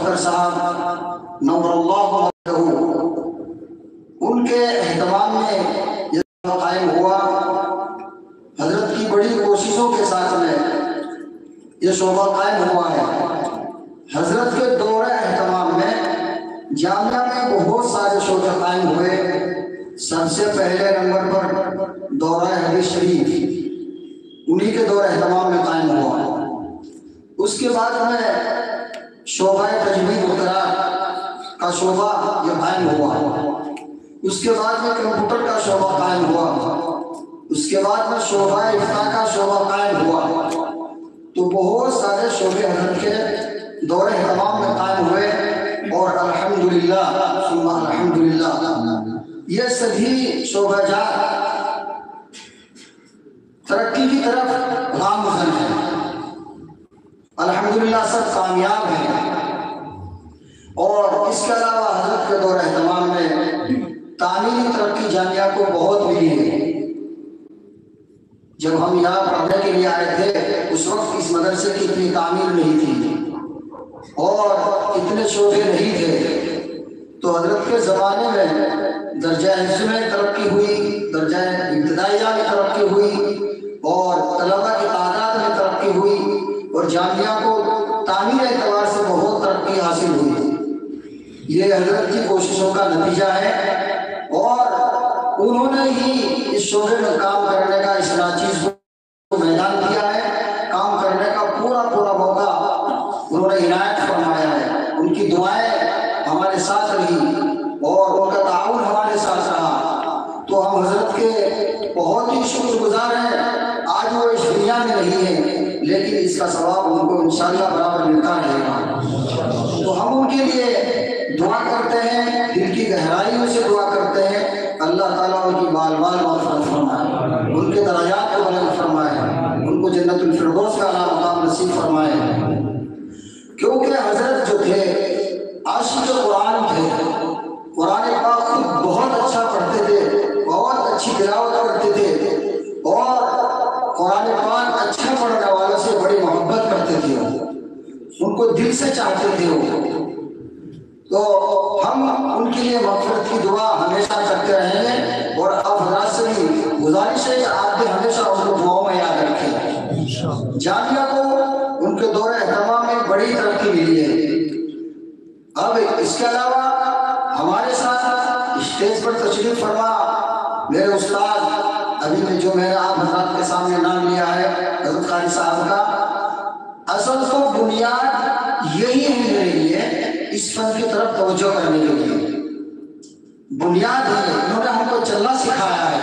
بکر صاحب نور اللہ وجہہ، ان کے اہتمام میں یہ قائم ہوا۔ حضرت کی بڑی کوششوں کے ساتھ میں یہ شعبہ قائم ہوا ہے۔ حضرت کے دور اہتمام میں جامعہ میں بہت سارے شعبے قائم ہوئے۔ سب سے پہلے نمبر پر دورہ حدیث شریف انہی کے دور اہتمام میں قائم ہوا۔ اس کے بعد میں شعبہ تجوید و قراءت کا شعبہ یہ قائم ہوا۔ اس کے بعد میں کمپیوٹر کا شعبہ قائم ہوا۔ اس کے بعد میں شعبہ افتاء کا شعبہ قائم ہوا۔ تو بہت سارے شعبے حضرت کے دور اہتمام میں قائم ہوئے، اور الحمدللہ ثم الحمدللہ یہ سبھی شعبہ جات ترقی کی طرف گامزن ہیں۔ الحمدللہ سب کامیاب ہیں۔ اور اس کے علاوہ حضرت کے دور اہتمام میں تعمیری ترقی جامعہ کو بہت ملی ہے۔ جب ہم یہاں پڑھنے کے لیے آئے تھے اس وقت اس مدرسے کی اتنی تعمیر نہیں تھی اور اتنے شعبے نہیں تھے۔ تو حضرت کے زمانے میں درجہ حفظ میں ترقی ہوئی، درجہ ابتدائیہ میں ترقی ہوئی، اور طلبہ کی تعداد میں ترقی ہوئی، اور جامعہ کو تعمیر اعتبار سے بہت ترقی حاصل ہوئی۔ یہ حضرت کی کوششوں کا نتیجہ ہے، اور انہوں نے ہی اس شعبے میں کام کرنے کا، اس ناچیز کو میدان دیا ہے۔ کام کرنے کا پورا موقع انہوں نے عنایت فرمایا ہے۔ ان کی دعائیں ہمارے ساتھ رہی اور ان کا تعاون ہمارے ساتھ رہا، تو ہم حضرت کے بہت ہی شکر گزار ہیں۔ آج وہ اس دنیا میں نہیں ہیں، لیکن اس کا ثواب ان کو انشاءاللہ برابر ملتا رہے گا۔ تو ہم ان کے لیے دعا کرتے ہیں، دل کی گہرائیوں سے دعا کرتے ہیں، اللہ تعالیٰ ان کی بال مغفرت فرمائے، ان کے درجات کو بلند فرمائے، ان کو جنت الفردوس کا اعلیٰ مقام نصیب فرمائے۔ کیونکہ حضرت جو تھے عاشق قرآن تھے، قرآن پاک خود بہت اچھا پڑھتے تھے، بہت اچھی تلاوت کرتے تھے، اور قرآن پاک اچھا پڑھنے والوں سے بڑی محبت کرتے تھے، ان کو دل سے چاہتے تھے وہ۔ تو ہم ان کے لیے مغفرت کی دعا ہمیشہ کرتے رہیں گے، اور آپ حضرات سے بھی گزارش ہے کہ آپ بھی ہمیشہ ان کو دعاؤں میں یاد رکھیں۔ جامعہ کو ان کے دور اہتمام میں بڑی ترقی ملی ہے۔ اب اس کے علاوہ ہمارے ساتھ اسٹیج پر تشریف فرما میرے استاد ابھی میں جو میں نے آپ حضرات کے سامنے نام لیا ہے حضرت قاری صاحب کا، اصل تو بنیاد یہی ہے میرے لیے اس فن کی طرف توجہ کرنے کے لیے۔ بنیاد ہے، انہوں نے ہم کو چلنا سکھایا ہے،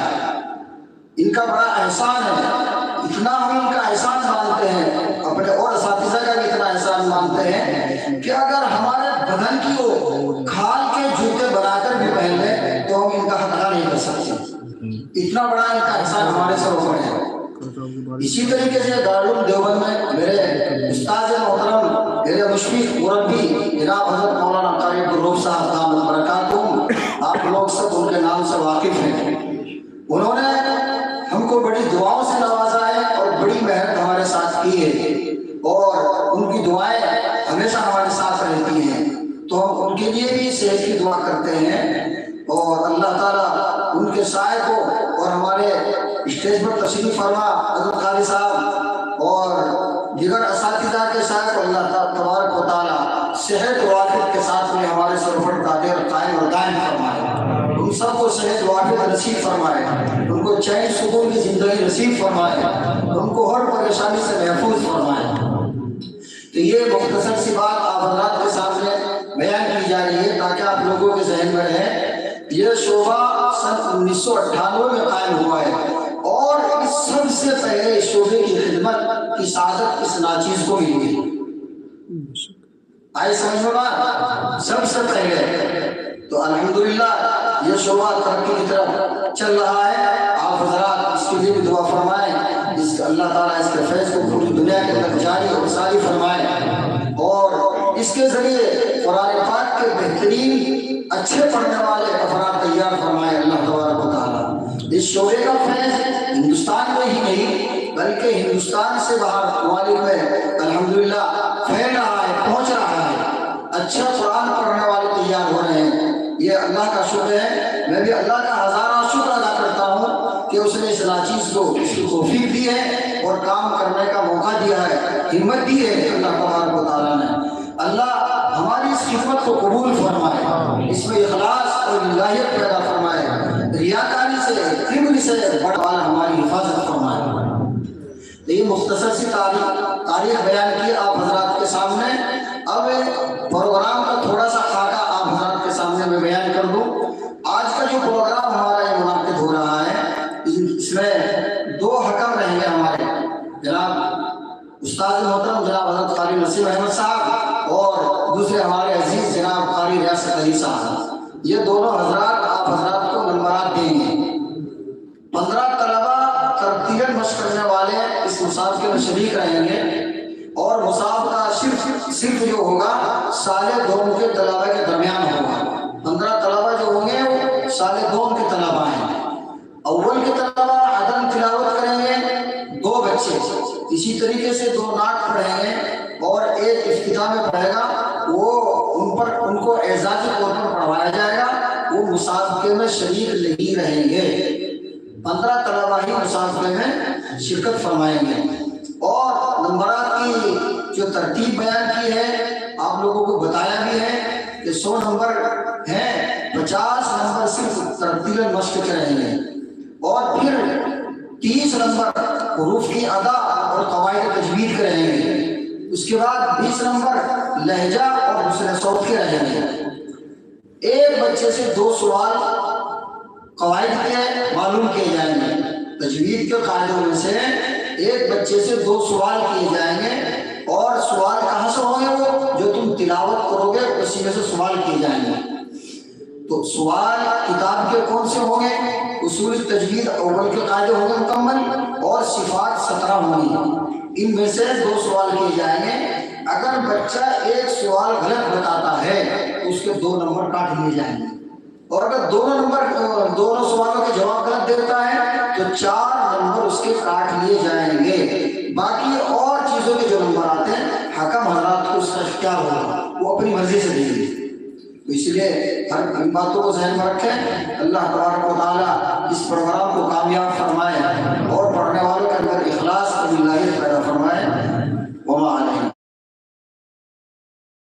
ان کا بڑا احسان ہے۔ اتنا ہم ان کا احسان مانتے ہیں، اپنے اور اساتذہ کا بھی اتنا احسان مانتے ہیں کہ اگر ہمارے بدن کی وہ کھال کے جوتے بنا کر بھی پہن لیں تو ہم ان کا حق ادا نہیں کر سکتے۔ اتنا بڑا ان کا احسان ہمارے سر اوپر ہے۔ اسی طریقے سے دارالعلوم دیوبند میں میرے استاد محترم، میرے مشفق مربی جناب حضرت مولانا قاری عبدالرؤف صاحب دامت برکاتہم، آپ لوگ سب ان کے نام سے واقف ہیں۔ انہوں نے ہم کو بڑی دعاؤں سے نوازا ہے اور بڑی محنت ہمارے ساتھ کی ہے، اور ان کی دعائیں ہمیشہ ہمارے ساتھ رہتی ہیں۔ تو ہم ان کے لیے بھی صحت کی دعا کرتے ہیں، اور اللہ تعالیٰ ان کے سائے کو اور ہمارے اسٹیج پر تشریف فرما حضرت قاری صاحب اور دیگر اساتذہ کے ساتھ اللہ تبارک و تعالیٰ صحت و عافیت کے ساتھ میں ہمارے سر پر قادر قائم اور دائم فرمائے۔ ان سب کو صحت و عافیت نصیب فرمائے، ان کو چین سکون کی زندگی نصیب فرمائے، ان کو ہر پریشانی سے محفوظ فرمائے۔ تو یہ مختصر سی بات آپ حضرات کے سامنے بیان کی جا رہی ہے تاکہ آپ لوگوں کے ذہن میں رہے۔ یہ شعبہ سن 1998 میں قائم ہوا ہے، اور اس سب سے پہلے شعبے کی خدمت کی سعادت اس ناچیز کو ملی ہے۔ آئے سمجھ میں بات؟ سب سے پہلے تو الحمدللہ یہ شعبہ ترقی کی طرف چل رہا ہے۔ آپ حضرات اس کے لیے بھی دعا فرمائیں، اللہ تعالیٰ اس کے فیض کو پوری دنیا کے تک جاری اور ساری فرمائے، اور اس کے ذریعے قرآن پاک کے بہترین اچھے پڑھنے والے افراد تیار فرمائے اللہ تبارک و تعالیٰ۔ اس شعبے کا فیض ہندوستان میں ہی نہیں بلکہ ہندوستان سے باہر ممالک میں الحمدللہ پھیل رہا ہے، پہنچ رہا ہے۔ اچھا قرآن پڑھنے والے تیار ہو رہے ہیں، یہ اللہ کا شکر ہے۔ میں بھی اللہ کا ہزارہ شکر ادا کرتا ہوں کہ اس نے اس ناچیز کو اس کی توفیق دی ہے اور کام کرنے کا موقع دیا ہے، ہمت دی ہے اللہ تبارک و تعالیٰ نے۔ اللہ ہماری اس خدمت کو قبول فرمائے، اس میں اخلاص اور للہیت پیدا فرمائے، ریاکاری سے کبر سے بڑھ والا ہماری حفاظت فرمائے۔ تو یہ مختصر سی تاریخ بیان کی آپ حضرات کے سامنے۔ اب پروگرام کا تھوڑا سا خاکہ آپ حضرات کے سامنے میں بیان کر دوں۔ آج کا جو پروگرام ہمارا یہ منعقد ہو رہا ہے، اس میں 2 حکم رہیں گے ہمارے، جناب استاد محترم جناب حضرت قاری نسیم احمد صاحب اور دوسرے ہمارے عزیز جناب قاری ریاست علی صاحب۔ یہ دونوں حضرات آپ حضرات کو نمبرات دیں گے۔ 15 طلبہ ترتیباً مشق کرنے والے اس مسابقے میں شریک رہیں گے، اور مسابقہ صرف جو ہوگا سال دوم کے طلبہ کے درمیان ہوگا۔ 15 طلبہ جو ہوں گے وہ سال دوم کے طلبہ ہیں۔ اول کے طلبہ عدم تلاوت کریں گے 2 بچے، اسی طریقے سے 2 نعت پڑھیں گے اور ایک افتتاح میں پڑھے گا، وہ ان کو اعزازی طور پر پڑھوایا جائے گا، وہ مسابقے میں شریک نہیں رہیں گے۔ 15 طلبہ ہی مسابقے میں شرکت فرمائیں گے۔ اور نمبرات کی جو ترتیب بیان کی ہے آپ لوگوں کو بتایا بھی ہے کہ 100 نمبر ہیں، 50 نمبر صرف ترتیب مشق کے رہیں گے، اور پھر 30 نمبر حروف کی ادا اور قواعد تجوید کے رہیں گے۔ اس کے بعد 20 نمبر لہجہ اور حسن صوت کے رہیں گے۔ ایک بچے سے 2 سوال قواعد کے معلوم کیے جائیں گے، تجوید کے قاعدوں میں سے ایک بچے سے 2 سوال کیے جائیں گے، اور سوال کہاں سے ہوں گے؟ وہ جو تم تلاوت کرو گے اسی میں سے سوال کیے جائیں گے۔ تو سوال کتاب کے کون سے ہوں گے؟ اصول تجوید اول کے قاعدے ہوں گے مکمل، اور صفات 17 ہوں گی، ان میں سے 2 سوال کیے جائیں گے۔ اگر بچہ ایک سوال غلط بتاتا ہے تو اس کے 2 نمبر کاٹ لیے جائیں گے، اور اگر دونوں سوالوں کے جواب غلط دیتا ہے تو 4 نمبر اس کے کاٹ لیے جائیں گے۔ باقی اور چیزوں کے جو نمبر آتے ہیں حکم حضرات کو اس کا اختیار ہوگا، وہ اپنی مرضی سے دیں گے۔ تو اس لیے ہر ان باتوں کو ذہن میں رکھیں۔ اللہ تبارک و تعالیٰ اس پروگرام کو کامیاب فرمائے اور پڑھنے والوں کے اندر اخلاص اور للہیت پیدا فرمائے۔